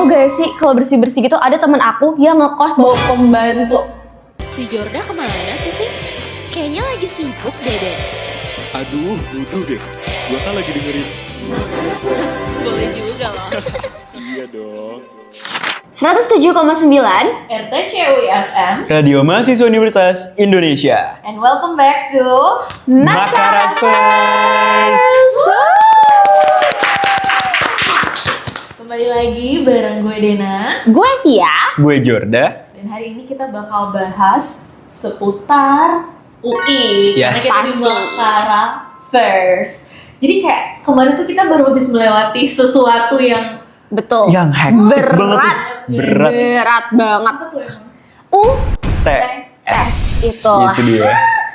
Gak sih kalau bersih-bersih gitu ada teman aku yang ngekos bawa pembantu. Si Jorda kemana sih, Vin? Kayaknya lagi sibuk deh, Den. Aduh, nuduh deh. Gua kan lagi dengerin. Boleh juga loh. Iya dong. 107,9 RTC UIFM. Radio Mahasiswa Universitas Indonesia. And welcome back to Makarat First. Kembali lagi bareng gue Dena. Gue Via. Gue Jorda. Dan hari ini kita bakal bahas seputar UI. Yes. Karena kita di Makarat First. Jadi kayak kemarin tuh kita baru habis melewati sesuatu yang Betul. Yang hektik Berat. banget. Berat. Berat banget. apa tuh emang? TS. Itulah. Itu dia.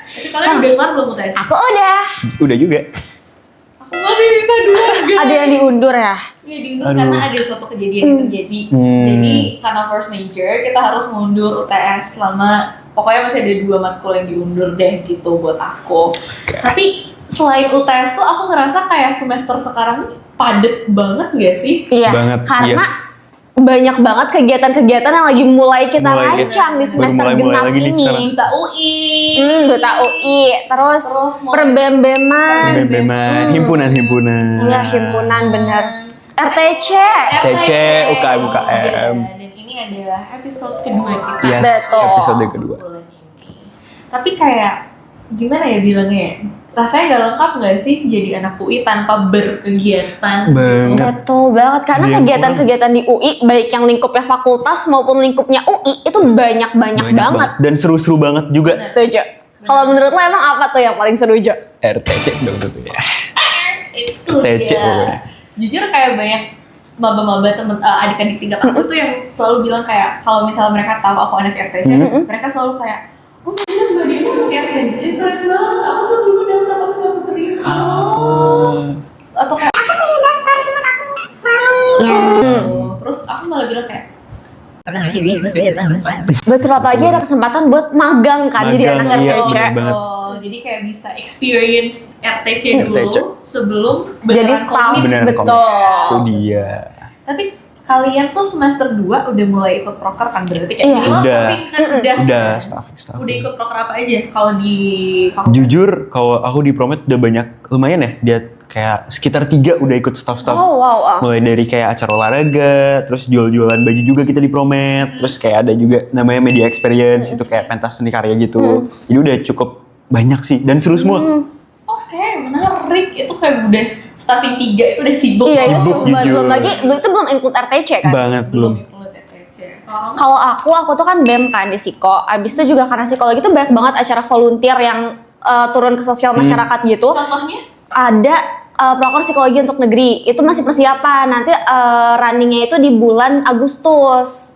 Tapi kalian udah kelar belum UTS? Aku udah. Udah juga. Aku masih bisa dulu. Ada yang diundur ya? Ya diundur Aduh. karena ada suatu kejadian yang terjadi. Jadi karena force major kita harus mundur UTS selama pokoknya masih ada 2 matkul yang diundur deh gitu buat aku. Tapi selain UTS tuh aku ngerasa kayak semester sekarang ini padet banget gak sih? Iya. Banget, Karena banyak banget kegiatan-kegiatan yang lagi mulai kita Mulai rancang di baru semester mulai genap lagi nih ini. sekarang. Duta UI. Duta UI, terus Terus perbem-beman. Bem-beman, himpunan-himpunan. Iya, himpunan bener. RTC. TC, UKM, UKM. Dan ini adalah episode kedua kita. Yes, Betul. episode kedua. Bulan ini. Tapi kayak gimana ya bilangnya ya? Rasanya gak lengkap gak sih jadi anak UI tanpa berkegiatan? Banget. Betul banget, karena Ada yang kegiatan-kegiatan di UI, baik yang lingkupnya fakultas maupun lingkupnya UI, itu banyak banget. Dan seru-seru banget juga. Setuju. Kalau menurut lo emang apa tuh yang paling seru, Jo? RTC dong tentu ya. Itu TC dia. pokoknya. Jujur kayak banyak maba-maba temen adik-adik tingkat aku tuh yang selalu bilang kayak kalau misalnya mereka tahu aku anak RTC, mereka selalu kayak, oh bener Mbak Dina anak RTC, keren banget. Aku tuh dulu daftar tapi gak keterima. Atau kayak aku pengen daftar cuman aku malu. Terus aku malah bilang kayak Betul, apalagi ada kesempatan buat magang kan jadi anak Magang, iya, RTC. bener banget. jadi kayak bisa experience RTC dulu RTC. sebelum Jadi beneran staff. komit. Beneran Betul. komit. Itu dia. Tapi kalian tuh semester 2 udah mulai ikut proker kan berarti kayak Iya. minimal Udah. staffing kan udah. Udah staffing. Udah ikut proker apa aja kalau di fakultas? Jujur, kalau aku di Promet udah banyak, lumayan ya. Dia kayak sekitar 3 udah ikut staff-staff. Oh wow. Mulai dari kayak acara olahraga, terus jual-jualan baju juga kita di Promet, terus kayak ada juga namanya media experience, itu kayak pentas seni karya gitu. Jadi udah cukup banyak sih, dan seru semua. Oke, menarik. Itu kayak udah staffing 3 itu udah sibuk. Iya, itu Sibuk, sih, belum jujur. lagi, itu belum include RTC kan? Banget belum. ikut RTC. Kalau kamu? Kalau aku tuh kan BEM kan di Psiko. Abis itu juga karena psikologi tuh banyak banget acara volunteer yang turun ke sosial masyarakat gitu. Contohnya? Ada proker psikologi untuk negeri. Itu masih persiapan. Nanti runningnya itu di bulan Agustus.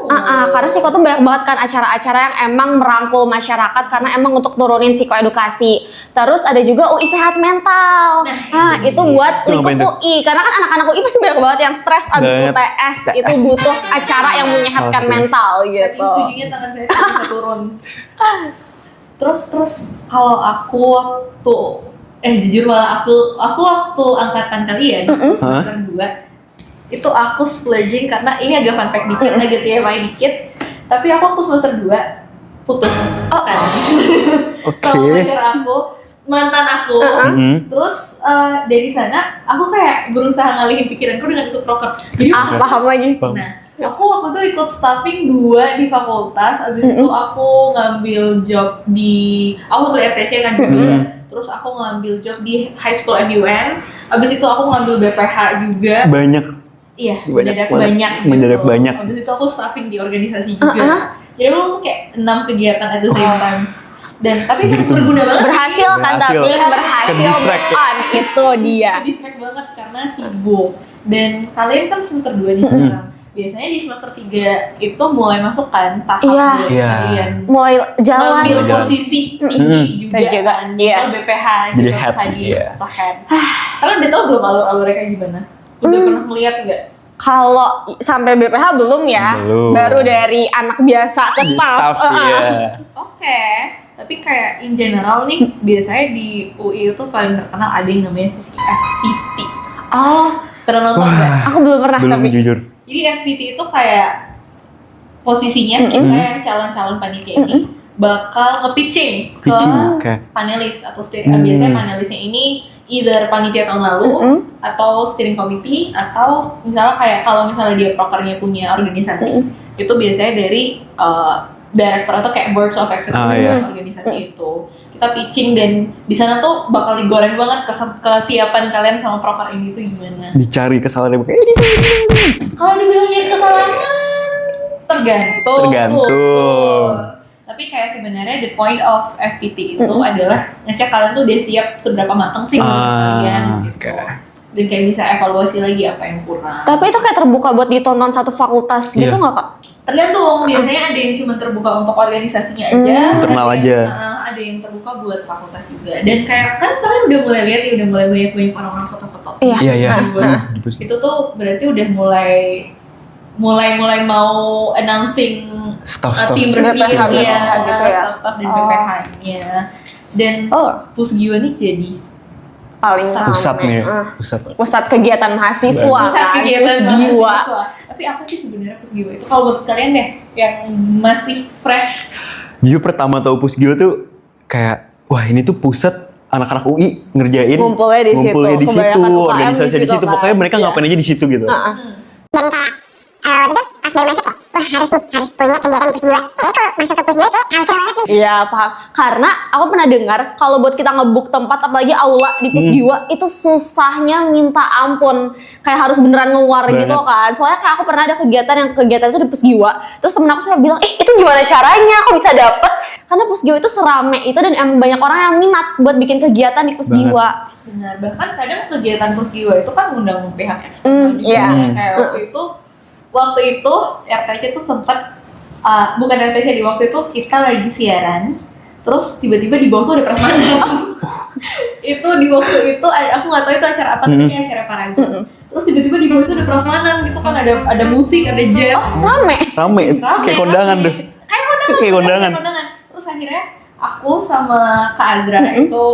Karena Psiko tuh banyak banget kan acara-acara yang emang merangkul masyarakat karena emang untuk turunin psikoedukasi. Terus ada juga UI Sehat Mental. Nah, itu buat Itu lingkup ngapain tuh? UI. Karena kan anak-anak UI pasti banyak banget yang stres abis Banget. UTS. Itu TS. butuh acara yang menyehatkan Salah satu. mental Saking gitu. setujunya tangan saya tuh bisa turun. Terus kalau aku waktu jujur malah aku waktu angkatan kalian semester 2 itu aku splurging karena ini agak fun fact dikit agak TMI dikit, tapi aku waktu semester 2 putus kan. Oke. Sama pacar aku, mantan aku. Terus dari sana aku kayak berusaha ngalihin pikiranku dengan ikut proker. Jadi Paham lagi. nah, aku waktu itu ikut staffing 2 di fakultas, abis itu aku ngambil job di, aku ngambil RTC kan juga, terus aku ngambil job di High School MUN, abis itu aku ngambil BPH juga, Banyak. iya, Banyak mendadak banget. Mendadak banyak. abis itu aku staffing di organisasi juga, jadi aku tuh kayak 6 kegiatan at the same time, dan tapi itu berguna banget. Berhasil kan, Berhasil. tapi berhasil Ke-distract ya. bukan. Itu dia. Distract banget karena sibuk. Dan kalian kan semester 2 nih sekarang. Biasanya di semester 3 itu mulai masuk kan tahap Iya. buat Iya. kalian Mulai jalan. ngambil Jalan. posisi tinggi juga Saya juga, kan. iya. Atau BPH Jadi gitu head, tadi iya. atau head. Kalian udah tau belum alur-alurnya kayak gimana? Udah pernah ngeliat nggak? Kalau sampai BPH belum ya. Belum. Baru dari anak biasa ke Di staff. staff, iya. Oke, tapi kayak in general nih biasanya di UI itu paling terkenal ada yang namanya sisi FPT. Oh, Pernah nonton nggak? aku belum pernah Belum tapi. jujur. Jadi FPT itu kayak posisinya kita yang calon-calon panitia ini bakal nge-pitching ke Oke. panelis atau biasanya panelisnya ini either panitia tahun lalu atau steering committee atau misalnya kayak kalau misalnya dia prokernya punya organisasi itu biasanya dari director atau kayak boards of executive organisasi itu kita pitching dan di sana tuh bakal digoreng banget kesiapan kalian sama proker ini tuh gimana. Dicari kesalahannya kayak di sini. Kalau dibilang nyari kesalahan tergantung. Tapi kayak sebenarnya the point of FPT itu adalah ngecek kalian tuh udah siap seberapa matang sih kalian gitu. Dan kayak bisa evaluasi lagi apa yang kurang. Tapi itu kayak terbuka buat ditonton satu fakultas gitu nggak Kak? Tergantung, biasanya ada yang cuma terbuka untuk organisasinya aja, internal aja. Ada yang terbuka buat fakultas juga. Dan kayak kan kalian udah mulai lihat ya, udah mulai banyak orang-orang foto-foto. Iya. Itu tuh berarti udah mulai mau announcing Staff. tim review BPH gitu ya. staff dan BPH-nya. Dan Pusgiwa nih jadi Paling Pusatnya. rame. Pusat kegiatan mahasiswa pusat kan, kegiatan Pusgiwa. mahasiswa. Tapi apa sih sebenarnya Pusgiwa itu? Kalau buat kalian deh yang masih fresh, Jujur pertama tahu Pusgiwa tuh kayak wah ini tuh pusat anak-anak UI ngerjain Ngumpulnya di situ. Ngumpulnya di situ, Kebanyakan UKM organisasi di di situ situ. kan. Pokoknya mereka ngapain aja di situ gitu. Iya paham. Karena aku pernah dengar kalau buat kita ngebuk tempat apalagi aula di Pusgiwa itu susahnya minta ampun. Kayak harus beneran ngeluar Banget. gitu kan. Soalnya kayak aku pernah ada kegiatan itu di Pusgiwa. Terus temen aku saya bilang, itu gimana caranya? Aku bisa dapet? Karena Pusgiwa itu serame itu dan emang banyak orang yang minat buat bikin kegiatan di Pusgiwa. benar. Bahkan kadang kegiatan Pusgiwa itu kan undang pihak eksternal juga. Iya. Kayak waktu itu RTC tuh sempat bukan RTC di waktu itu kita lagi siaran. Terus tiba-tiba di bawah tuh ada prasmanan. Itu di waktu itu aku nggak tahu itu acara apa, tapi acara Paragon. Terus tiba-tiba di bawah itu ada prasmanan gitu kan, ada musik, ada jazz. Rame. Rame, kayak kondangan tuh. Kayak kondangan. Terus akhirnya aku sama Kak Azra itu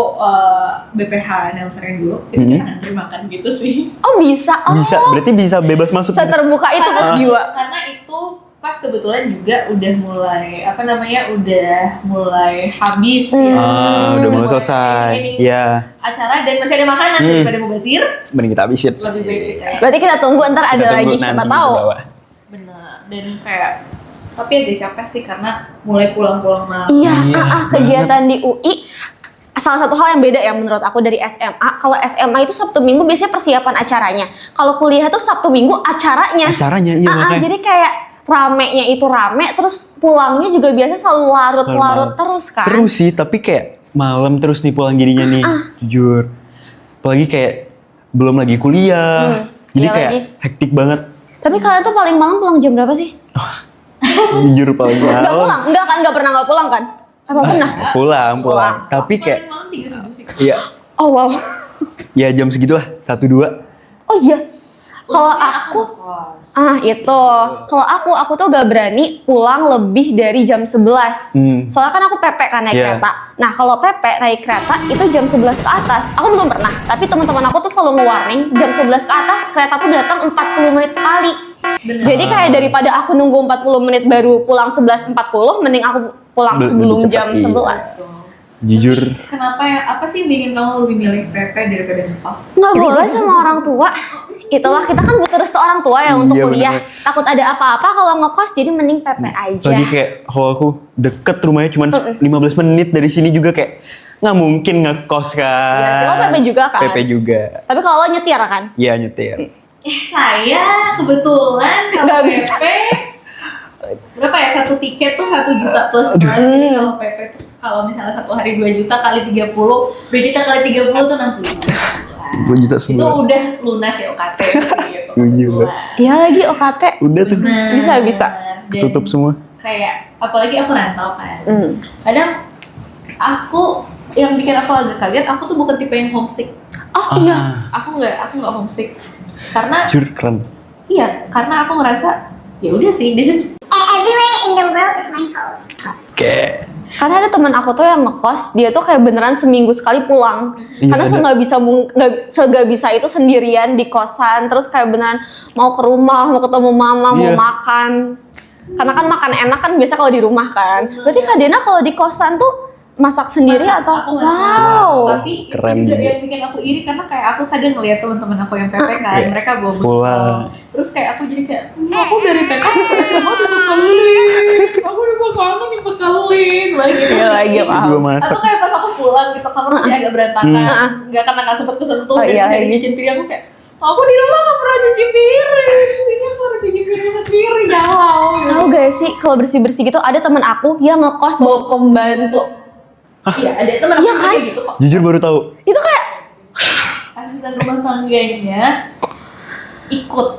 BPH Nelserin dulu, kita ngantri makan gitu sih. Oh bisa. Oh. Bisa, berarti bisa bebas masuk. Seterbuka itu Pusgiwa. Karena itu pas kebetulan juga udah mulai udah mulai habis ya. Udah mau selesai. Iya. Acara dan masih ada makanan daripada mubazir. Mending kita habisin. Lebih baik kita ya. Berarti kita tunggu ntar ada Kita lagi tunggu siapa nanti tahu. di bawah. Bener. Dan kayak tapi agak capek sih karena mulai pulang-pulang malam. Iya, Iya, kegiatan di UI salah satu hal yang beda ya menurut aku dari SMA. Kalau SMA itu Sabtu Minggu biasanya persiapan acaranya. Kalau kuliah itu Sabtu Minggu acaranya. Acaranya iya makanya. Jadi kayak ramenya itu rame, terus pulangnya juga biasanya selalu larut-larut terus kan. Seru sih, tapi kayak malam terus nih pulang jadinya nih, jujur. Apalagi kayak belum lagi kuliah, jadi iya kayak lagi. hektik banget. Tapi kalian tuh paling malam pulang jam berapa sih? Jujur paling Nggak malam. pulang? Enggak kan? Nggak pernah nggak pulang kan? Apa pernah? Pulang. Tapi kayak, Paling malam 3.000 sih. iya, Oh wow. ya jam segitulah, 1-2. Oh iya. Kalau Untungnya aku ngekos. itu. Kalau aku tuh gak berani pulang lebih dari jam 11. Soalnya kan aku PP kan naik Iya. kereta. Nah, kalau PP naik kereta itu jam 11 ke atas. Aku belum pernah, tapi teman-teman aku tuh selalu nge-warning jam 11 ke atas kereta tuh datang 40 menit sekali. Bener. Jadi kayak daripada aku nunggu 40 menit baru pulang 11.40, mending aku pulang sebelum Lebih jam cepat, iya. 11. Jujur, Kenapa ya? Apa sih yang bikin kamu lebih milih PP daripada ngekos? Nggak boleh sama orang tua. Itulah, kita kan butuh restu orang tua ya untuk Iya, kuliah. bener. Takut ada apa-apa kalau ngekos, jadi mending PP aja. lagi kayak kalau aku deket rumahnya cuma 15 menit dari sini juga kayak nggak mungkin ngekos kan. Iya sih, lo PP juga kan? PP juga. Tapi kalau lo nyetir kan? Iya nyetir. Saya kebetulan kalau Nggak bisa. PP berapa ya? Satu tiket tuh 1 juta plus. Jadi kalau PP tuh kalau misalnya satu hari 2 juta kali 30, 2 juta kali 30 tuh 65. 20 juta Itu sebulan. udah lunas ya UKT gitu. Iya, Mbak. Iya lagi OKT. Udah tuh Bener. Bisa. Dan ketutup semua. Kayak apalagi aku rantau kan. Hmm. Kadang aku yang bikin aku agak kaget, aku tuh bukan tipe yang homesick. Oh iya. Aku nggak homesick. Karena Jujur keren. iya, karena aku ngerasa ya udah sih, this is Kayak Karena ada teman aku tuh yang ngekos, dia tuh kayak beneran seminggu sekali pulang. Iya, Karena nggak bisa itu sendirian di kosan, terus kayak beneran mau ke rumah, mau ketemu mama, mau Iya. makan. Karena kan makan enak kan biasa kalau di rumah kan. Berarti Kak Dena kalau di kosan tuh masak sendiri Masak, atau? aku masak. Wow. Tapi Keren itu juga juga. yang bikin aku iri karena kayak aku kadang ngeliat teman-teman aku yang PP kan, Iya. mereka bawa bekal. Pulang. Terus kayak aku jadi kayak, aku dari TK sampai SMA udah bekalin, aku udah bekalin dibekalin, balik gitu. Iya lagi paham. Gue masak. Atau kayak pas aku pulang gitu, kamar masih agak berantakan, nggak karena nggak sempet kesentuh, Oh, dan iya, bisa lagi. dicuci piring aku kayak, aku di rumah nggak pernah cuci piring, ini aku harus cuci piring sendiri, galau. Tahu gak sih kalau bersih-bersih gitu ada teman aku yang ngekos bawa pembantu. Iya, ada temen aku Iya juga kan? kayak gitu kok. Jujur baru tahu. Itu kayak Asisten rumah tangganya ikut.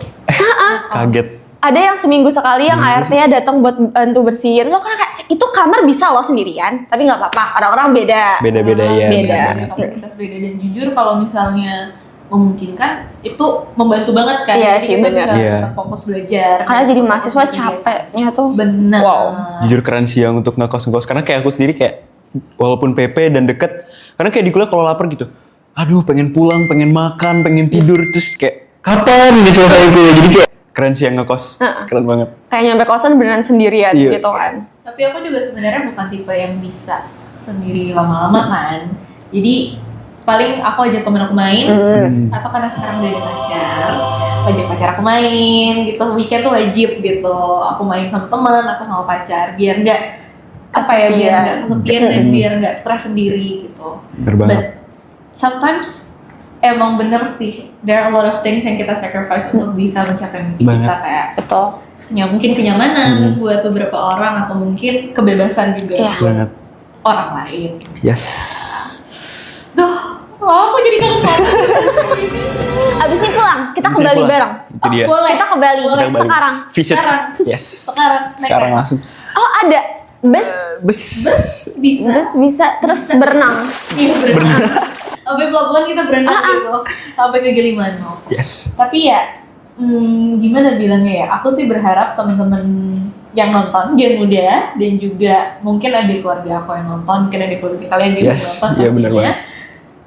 Kaget. ada yang seminggu sekali yang ART-nya datang buat bantu bersihin. Terus aku kayak itu kamar bisa loh sendirian, tapi nggak apa-apa. Orang-orang beda. Beda-beda ya. Beda. benar-benar. Kapasitas beda, dan jujur kalau misalnya memungkinkan itu membantu banget kan. Iya Jadi sih, kita benar. bisa Iya. tetap fokus belajar. Karena jadi Fokus mahasiswa berkegiatan. capeknya tuh. Benar. Wow. Jujur keren sih yang untuk ngekos-ngekos. Karena kayak aku sendiri kayak walaupun PP dan deket, karena kayak di kuliah kalau lapar gitu, aduh pengen pulang, pengen makan, pengen tidur, terus kayak kapan ini selesai kuliah. Jadi kayak keren sih yang ngekos. Keren banget. Kayak nyampe kosan beneran sendirian Iya. gitu kan. Tapi aku juga sebenarnya bukan tipe yang bisa sendiri lama-lama kan. Jadi paling aku ajak temen aku main, atau karena sekarang udah ada pacar, aku ajak pacar aku main gitu. Weekend tuh wajib gitu, aku main sama teman atau sama pacar, biar nggak apa ya, biar nggak kesepian dan biar nggak stres sendiri gitu. Bener banget. But sometimes emang bener sih, there are a lot of things yang kita sacrifice untuk bisa mencapai mimpi Banget. kita, kayak Betul. mungkin kenyamanan buat beberapa orang atau mungkin kebebasan juga Iya. buat Banget. orang lain. Yes. Duh, aku jadi kangen banget. Abis ini pulang, kita ke Bisa Bali pulang. bareng. Itu dia. Boleh. Kita ke Bali Boleh. Kita balik. sekarang. Visit. Sekarang. Yes. Sekarang, naik Sekarang kereta. langsung. Oh ada bus, Bus. Bisa. bus bisa terus berenang. Iya, berenang. Sampai pelabuhan kita berenang gitu, sampai ke Gilimanuk. Yes. Tapi ya, gimana bilangnya ya? Aku sih berharap teman-teman yang nonton Gen Muda dan juga mungkin adik keluarga aku yang nonton, mungkin adik keluarga kalian juga yang Yes, nonton. iya benar pastinya. banget.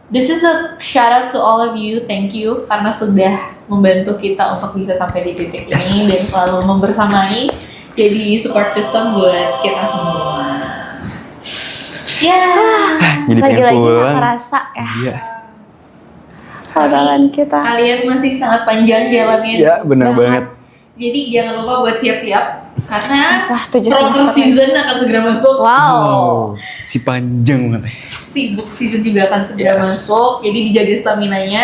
This is a shout out to all of you, thank you karena sudah membantu kita untuk bisa sampai di titik ini dan selalu membersamai, jadi support system buat kita semua. Ya, Jadi pengen Lagi-lagi nggak pulang. kerasa ya Iya. perjalanan kita. kalian masih sangat panjang jalannya. Iya, bener banget. Jadi jangan lupa buat siap-siap karena Wah, 7 proper semester. season akan segera masuk. Wow. Si panjang banget ya. Sibuk season juga akan segera Yes. masuk. Jadi dijaga stamina-nya.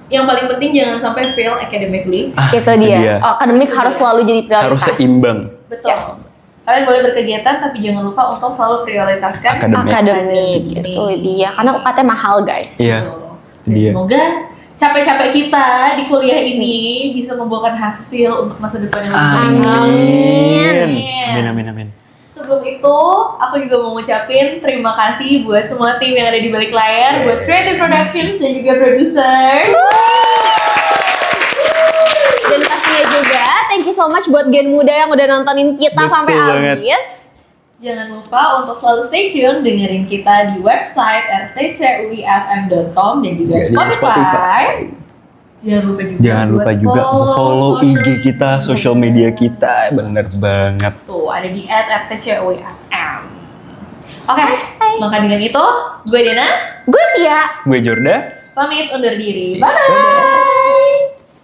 Yang paling penting jangan sampai fail academically. Itu dia. Oh, akademik harus selalu jadi prioritas. Harus seimbang. Betul. Yes. Kalian boleh berkegiatan tapi jangan lupa untuk selalu prioritaskan Akademik. Akademik itu dia. Karena UKT mahal guys. Iya. Dan Dia. semoga capek-capek kita di kuliah ini bisa membuahkan hasil untuk masa depan yang lebih baik. Amin. Amin, amin, amin. Sebelum itu, aku juga mau ngucapin terima kasih buat semua tim yang ada di balik layar, buat Creative Productions dan juga produser. Dan pastinya juga thank you so much buat Gen Muda yang udah nontonin kita Betul sampai banget. habis. Jangan lupa untuk selalu stay tune dengerin kita di website rtcuifm.com dan juga Ya, di Spotify. Spotify. Jangan lupa juga Jangan lupa buat juga follow IG social kita, social media kita. Bener banget. Tuh, ada di @rtcuifm. Oke, maka dengan itu, gue Dena, Gue Tia. Gue Jorda. pamit undur diri. Bye-bye!